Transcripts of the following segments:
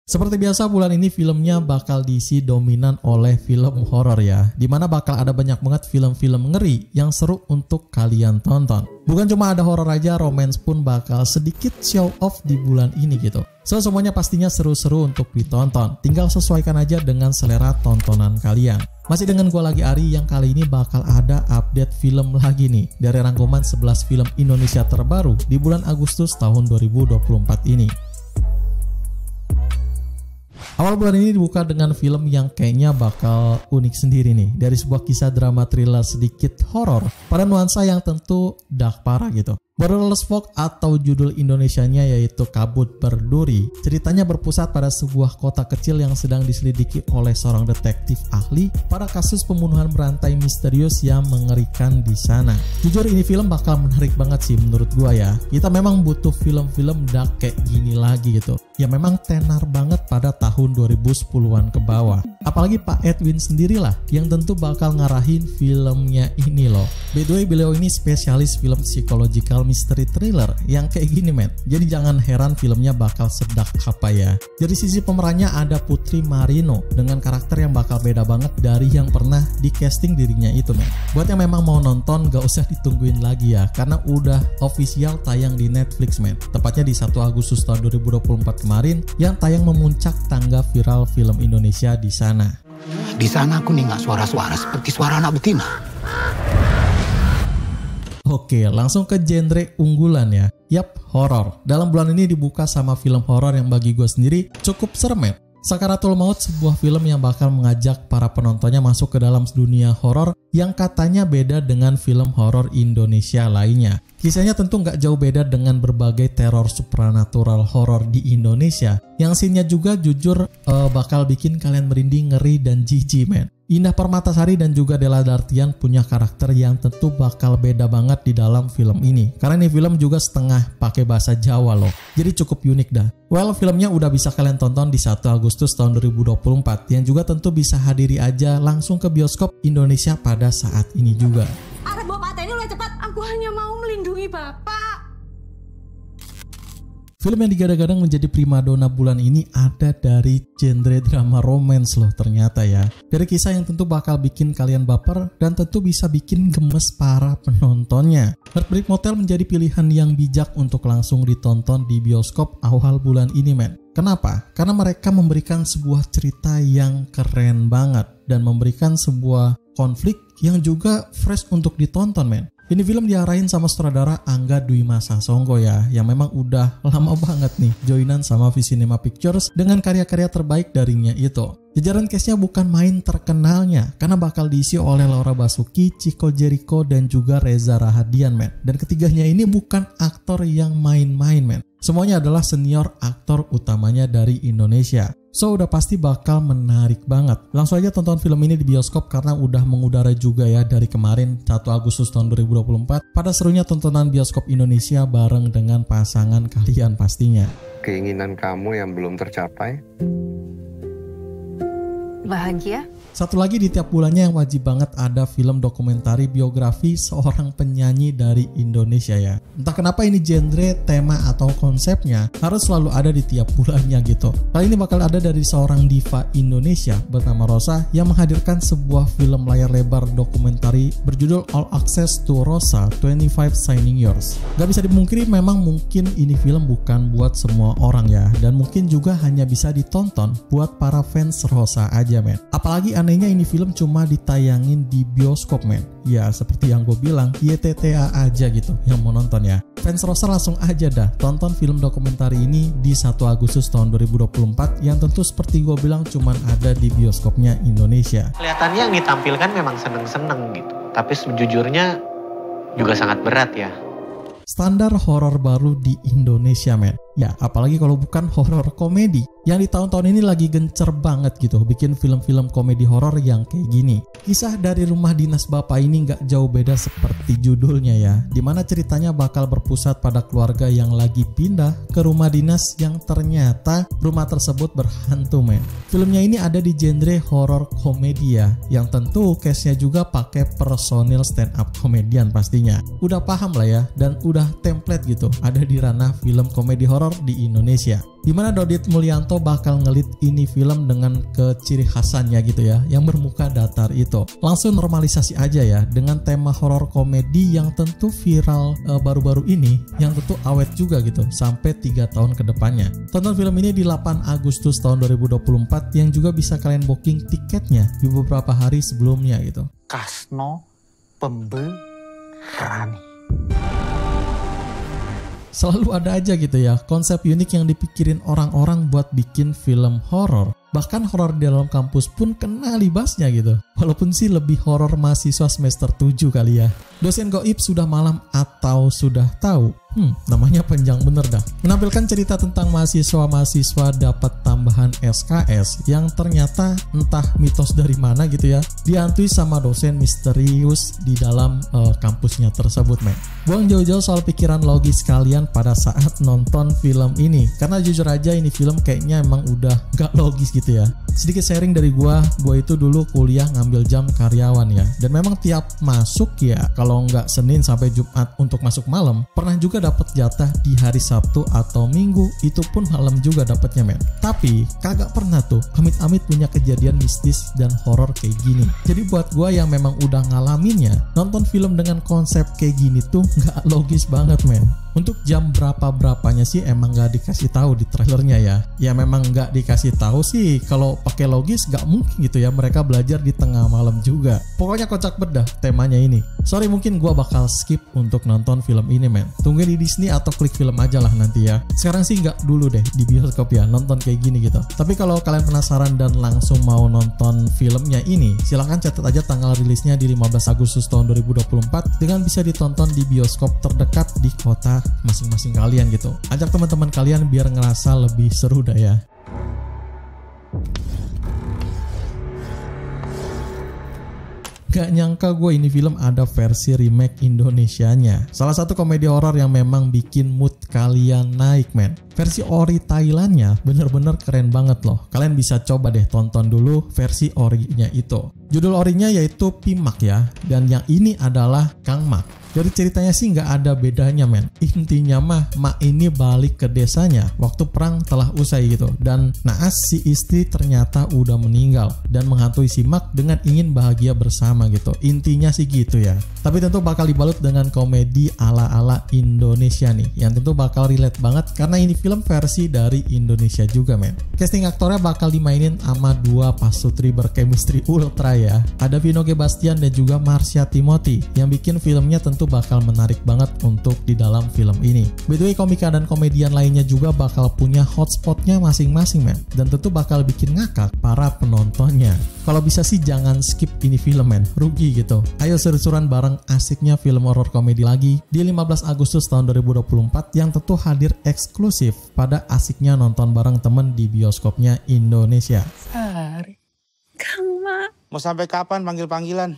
Seperti biasa bulan ini filmnya bakal diisi dominan oleh film horor ya, dimana bakal ada banyak banget film-film ngeri yang seru untuk kalian tonton. Bukan cuma ada horor aja, romance pun bakal sedikit show off di bulan ini gitu. So semuanya pastinya seru-seru untuk ditonton, tinggal sesuaikan aja dengan selera tontonan kalian. Masih dengan gue lagi Ari yang kali ini bakal ada update film lagi nih dari rangkuman 11 film Indonesia terbaru di bulan Agustus tahun 2024 ini. Awal bulan ini dibuka dengan film yang kayaknya bakal unik sendiri nih. Dari sebuah kisah drama thriller sedikit horor pada nuansa yang tentu dark parah gitu. Borderless Fog atau judul Indonesianya yaitu Kabut Berduri. Ceritanya berpusat pada sebuah kota kecil yang sedang diselidiki oleh seorang detektif ahli pada kasus pembunuhan berantai misterius yang mengerikan di sana. Jujur ini film bakal menarik banget sih menurut gua ya. Kita memang butuh film-film dark kayak gini lagi gitu. Ya memang tenar banget pada tahun 2010-an ke bawah. Apalagi Pak Edwin sendirilah yang tentu bakal ngarahin filmnya ini loh. By the way, beliau ini spesialis film psychological mystery thriller yang kayak gini men. Jadi jangan heran filmnya bakal sedak apa ya. Dari sisi pemerannya ada Putri Marino dengan karakter yang bakal beda banget dari yang pernah di casting dirinya itu men. Buat yang memang mau nonton gak usah ditungguin lagi ya, karena udah official tayang di Netflix men. Tepatnya di 1 Agustus tahun 2024 kemarin yang tayang memuncak tangga viral film Indonesia di sana. Di sana aku dengar suara-suara seperti suara anak betina. Oke, langsung ke genre unggulan ya. Yap, horor. Dalam bulan ini dibuka sama film horor yang bagi gue sendiri cukup serem men. Sakaratul Maut, sebuah film yang bakal mengajak para penontonnya masuk ke dalam dunia horor yang katanya beda dengan film horor Indonesia lainnya. Kisahnya tentu nggak jauh beda dengan berbagai teror supranatural horor di Indonesia yang scene-nya juga jujur bakal bikin kalian merinding, ngeri, dan jijik men. Indah Permatasari dan juga Della Dartian punya karakter yang tentu bakal beda banget di dalam film ini. Karena ini film juga setengah pakai bahasa Jawa loh. Jadi cukup unik dah. Well, filmnya udah bisa kalian tonton di 1 Agustus tahun 2024 yang juga tentu bisa hadiri aja langsung ke bioskop Indonesia pada saat ini juga. Arah bawa Pak ini udah cepat. Aku hanya mau melindungi Bapak. Film yang digadang-gadang menjadi primadona bulan ini ada dari genre drama romance loh ternyata ya. Dari kisah yang tentu bakal bikin kalian baper dan tentu bisa bikin gemes para penontonnya. Heartbreak Motel menjadi pilihan yang bijak untuk langsung ditonton di bioskop awal bulan ini men. Kenapa? Karena mereka memberikan sebuah cerita yang keren banget dan memberikan sebuah konflik yang juga fresh untuk ditonton men. Ini film diarahin sama sutradara Angga Dwi Masa Songko ya, yang memang udah lama banget nih joinan sama Visinema Pictures dengan karya-karya terbaik darinya itu. Jajaran cast-nya bukan main terkenalnya, karena bakal diisi oleh Laura Basuki, Chico Jericho, dan juga Reza Rahadian men. Dan ketiganya ini bukan aktor yang main-main men. Semuanya adalah senior aktor utamanya dari Indonesia. So udah pasti bakal menarik banget. Langsung aja tonton film ini di bioskop karena udah mengudara juga ya dari kemarin 1 Agustus tahun 2024. Pada serunya tontonan bioskop Indonesia bareng dengan pasangan kalian pastinya. Keinginan kamu yang belum tercapai? Bahagia? Satu lagi di tiap bulannya yang wajib banget ada film dokumentari biografi seorang penyanyi dari Indonesia ya. Entah kenapa ini genre, tema, atau konsepnya harus selalu ada di tiap bulannya gitu. Kali ini bakal ada dari seorang diva Indonesia bernama Rosa yang menghadirkan sebuah film layar lebar dokumentari berjudul All Access to Rosa 25 Signing Yours. Gak bisa dimungkiri memang mungkin ini film bukan buat semua orang ya, dan mungkin juga hanya bisa ditonton buat para fans Rosa aja men. Apalagi anehnya ini film cuma ditayangin di bioskop men. Ya seperti yang gue bilang, YTTA aja gitu yang mau nonton ya. Fans Rosa langsung aja dah tonton film dokumentari ini di 1 Agustus tahun 2024 yang tentu seperti gue bilang cuman ada di bioskopnya Indonesia. Kelihatannya yang ditampilkan memang seneng-seneng gitu, tapi sejujurnya juga sangat berat ya. Standar horor baru di Indonesia men. Ya apalagi kalau bukan horor komedi yang di tahun-tahun ini lagi gencer banget gitu bikin film-film komedi horor yang kayak gini. Kisah dari rumah dinas bapak ini gak jauh beda seperti judulnya ya, dimana ceritanya bakal berpusat pada keluarga yang lagi pindah ke rumah dinas yang ternyata rumah tersebut berhantu men. Filmnya ini ada di genre horor komedi ya, yang tentu case-nya juga pakai personil stand up komedian pastinya. Udah paham lah ya, dan udah template gitu ada di ranah film komedi horor horor di Indonesia. Dimana Dodit Mulyanto bakal ngelit ini film dengan keciri khasannya gitu ya, yang bermuka datar itu. Langsung normalisasi aja ya dengan tema horor komedi yang tentu viral baru-baru ini, yang tentu awet juga gitu sampai 3 tahun ke depannya. Tonton film ini di 8 Agustus tahun 2024 yang juga bisa kalian booking tiketnya di beberapa hari sebelumnya gitu. Kasno pemberani. Selalu ada aja gitu ya konsep unik yang dipikirin orang-orang buat bikin film horor. Bahkan horor di dalam kampus pun kena libasnya gitu. Walaupun sih lebih horor mahasiswa semester 7 kali ya. Dosen goib sudah malam atau sudah tahu? Namanya panjang bener dah. Menampilkan cerita tentang mahasiswa-mahasiswa dapat tambahan SKS yang ternyata entah mitos dari mana gitu ya, dihantui sama dosen misterius di dalam kampusnya tersebut, men. Buang jauh-jauh soal pikiran logis kalian pada saat nonton film ini. Karena jujur aja ini film kayaknya emang udah gak logis gitu ya. Sedikit sharing dari gua itu dulu kuliah ngambil jam karyawan ya. Dan memang tiap masuk ya, kalau nggak Senin sampai Jumat untuk masuk malam, pernah juga dapat jatah di hari Sabtu atau Minggu, itu pun malam juga dapatnya, men. Tapi kagak pernah tuh amit-amit punya kejadian mistis dan horor kayak gini. Jadi buat gua yang memang udah ngalaminnya, nonton film dengan konsep kayak gini tuh nggak logis banget, men. Untuk jam berapanya sih emang nggak dikasih tahu di trailernya ya. Ya memang nggak dikasih tahu sih. Kalau pakai logis nggak mungkin gitu ya mereka belajar di tengah malam juga. Pokoknya kocak bedah temanya ini. Sorry mungkin gua bakal skip untuk nonton film ini, men. Tungguin di Disney atau klik film aja lah nanti ya. Sekarang sih nggak dulu deh di bioskop ya nonton kayak gini gitu. Tapi kalau kalian penasaran dan langsung mau nonton filmnya ini, silahkan catat aja tanggal rilisnya di 15 Agustus tahun 2024 dengan bisa ditonton di bioskop terdekat di kota masing-masing kalian gitu. Ajak teman-teman kalian biar ngerasa lebih seru dah ya. Gak nyangka gue ini film ada versi remake Indonesianya. Salah satu komedi horor yang memang bikin mood kalian naik, men. Versi ori Thailandnya bener-bener keren banget loh. Kalian bisa coba deh tonton dulu versi orinya itu. Judul orinya yaitu Pimak ya. Dan yang ini adalah Kang Mak. Dari ceritanya sih nggak ada bedanya, men. Intinya mah Mak ini balik ke desanya waktu perang telah usai gitu. Dan naas si istri ternyata udah meninggal dan menghantui si Mak dengan ingin bahagia bersama gitu. Intinya sih gitu ya. Tapi tentu bakal dibalut dengan komedi ala-ala Indonesia nih. Yang tentu bakal relate banget karena ini film versi dari Indonesia juga, men. Casting aktornya bakal dimainin sama 2 pasutri berchemistry ultra ya. Ada Vino G. Bastian dan juga Marsha Timothy yang bikin filmnya tentu bakal menarik banget untuk di dalam film ini. By the way, komika dan komedian lainnya juga bakal punya hotspotnya masing-masing, men. Dan tentu bakal bikin ngakak para penontonnya. Kalau bisa sih jangan skip ini film, men. Rugi gitu. Ayo seru-seruan bareng asiknya film horor komedi lagi di 15 Agustus tahun 2024 yang tentu hadir eksklusif pada asiknya nonton bareng temen di bioskopnya Indonesia. Kang Mak. Mau sampai kapan panggil-panggilan?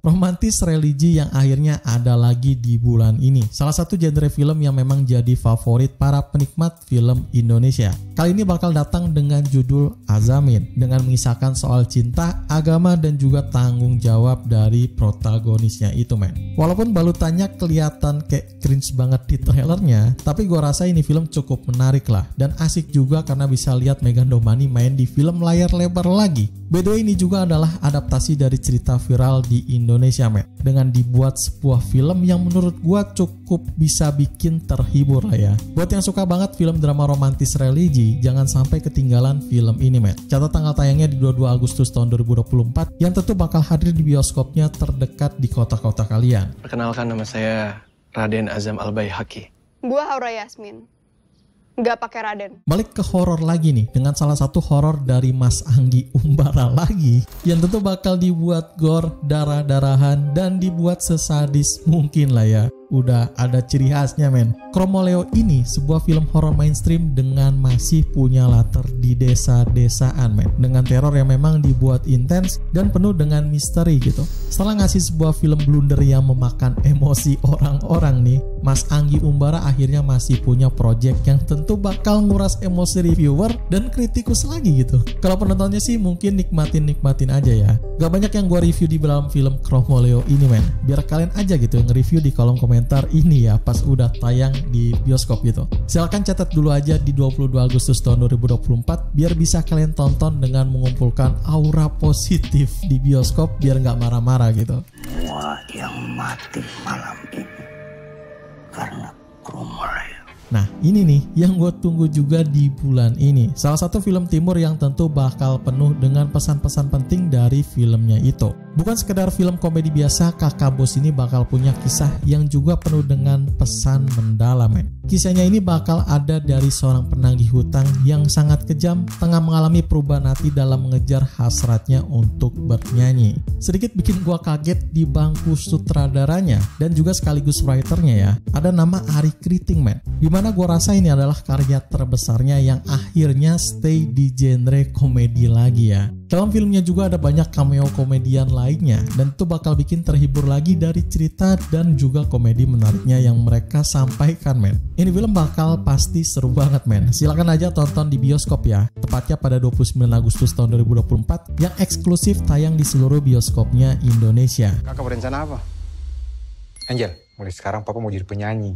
Romantis religi yang akhirnya ada lagi di bulan ini. Salah satu genre film yang memang jadi favorit para penikmat film Indonesia. Kali ini bakal datang dengan judul Azamin, dengan mengisahkan soal cinta, agama, dan juga tanggung jawab dari protagonisnya itu, men. Walaupun balutannya kelihatan kayak cringe banget di trailernya, tapi gue rasa ini film cukup menarik lah. Dan asik juga karena bisa lihat Meghan Domani main di film layar lebar lagi. By the way, ini juga adalah adaptasi dari cerita viral di Indonesia, men. Dengan dibuat sebuah film yang menurut gua cukup bisa bikin terhibur lah ya. Buat yang suka banget film drama romantis religi, jangan sampai ketinggalan film ini, men. Catat tanggal tayangnya di 22 Agustus tahun 2024 yang tentu bakal hadir di bioskopnya terdekat di kota-kota kalian. Perkenalkan, nama saya Raden Azam Al-Baihaqi. Gua Haura Yasmin. Nggak pakai Raden. Balik ke horor lagi nih dengan salah satu horor dari Mas Anggi Umbara lagi yang tentu bakal dibuat gore, darah-darahan, dan dibuat sesadis mungkin lah ya. Udah ada ciri khasnya, men. Chromoleo ini sebuah film horor mainstream dengan masih punya latar di desa-desaan, men. Dengan teror yang memang dibuat intens dan penuh dengan misteri gitu. Setelah ngasih sebuah film blunder yang memakan emosi orang-orang nih, Mas Anggi Umbara akhirnya masih punya project yang tentu bakal nguras emosi reviewer dan kritikus lagi gitu. Kalau penontonnya sih mungkin nikmatin aja ya. Gak banyak yang gua review di dalam film Chromoleo ini, men. Biar kalian aja gitu yang nge-review di kolom komentar komentar ini ya pas udah tayang di bioskop gitu. Silahkan catat dulu aja di 22 Agustus tahun 2024 biar bisa kalian tonton dengan mengumpulkan aura positif di bioskop biar nggak marah-marah gitu. Semua yang mati malam ini karena kerumunan. Nah ini nih yang gue tunggu juga di bulan ini. Salah satu film timur yang tentu bakal penuh dengan pesan-pesan penting dari filmnya itu. Bukan sekedar film komedi biasa, Kakak Bos ini bakal punya kisah yang juga penuh dengan pesan mendalam men. Kisahnya ini bakal ada dari seorang penagih hutang yang sangat kejam tengah mengalami perubahan hati dalam mengejar hasratnya untuk bernyanyi. Sedikit bikin gua kaget di bangku sutradaranya dan juga sekaligus writernya ya. Ada nama Ari Kriting men. Dimana gua rasa ini adalah karya terbesarnya yang akhirnya stay di genre komedi lagi ya. Dalam filmnya juga ada banyak cameo komedian lainnya dan itu bakal bikin terhibur lagi dari cerita dan juga komedi menariknya yang mereka sampaikan men. Ini film bakal pasti seru banget men. Silakan aja tonton di bioskop ya. Tepatnya pada 29 Agustus tahun 2024 yang eksklusif tayang di seluruh bioskopnya Indonesia. Kakak berencana apa? Angel, mulai sekarang papa mau jadi penyanyi.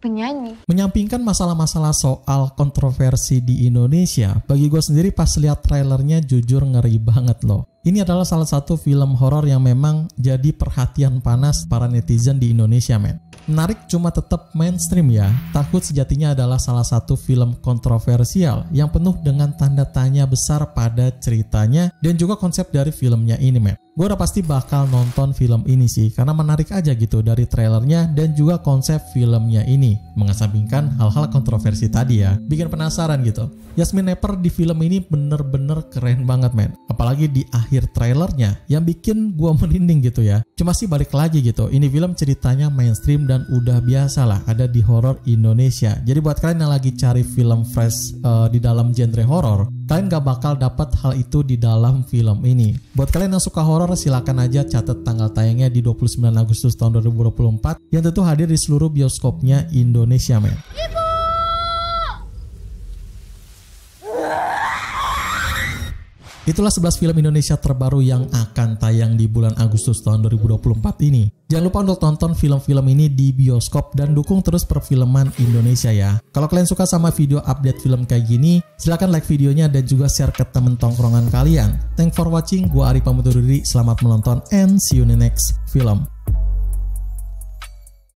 Penyanyi. Menyampingkan masalah-masalah soal kontroversi di Indonesia, bagi gue sendiri pas lihat trailernya jujur ngeri banget loh. Ini adalah salah satu film horor yang memang jadi perhatian panas para netizen di Indonesia men. Menarik cuma tetap mainstream ya. Takut sejatinya adalah salah satu film kontroversial yang penuh dengan tanda tanya besar pada ceritanya dan juga konsep dari filmnya ini men. Gue udah pasti bakal nonton film ini sih karena menarik aja gitu dari trailernya dan juga konsep filmnya ini. Mengesampingkan hal-hal kontroversi tadi ya, bikin penasaran gitu. Yasmin Nepper di film ini bener-bener keren banget men. Apalagi di akhir trailernya yang bikin gue merinding gitu ya. Cuma sih balik lagi gitu, ini film ceritanya mainstream dan udah biasa lah ada di horor Indonesia. Jadi buat kalian yang lagi cari film fresh di dalam genre horor, kalian gak bakal dapat hal itu di dalam film ini. Buat kalian yang suka horor, silakan aja catat tanggal tayangnya di 29 Agustus tahun 2024 yang tentu hadir di seluruh bioskopnya Indonesia men. Itulah 11 film Indonesia terbaru yang akan tayang di bulan Agustus tahun 2024 ini. Jangan lupa untuk tonton film-film ini di bioskop dan dukung terus perfilman Indonesia ya. Kalau kalian suka sama video update film kayak gini, silahkan like videonya dan juga share ke temen tongkrongan kalian. Thanks for watching, gua Ari pamit undur diri, selamat menonton and see you in the next film.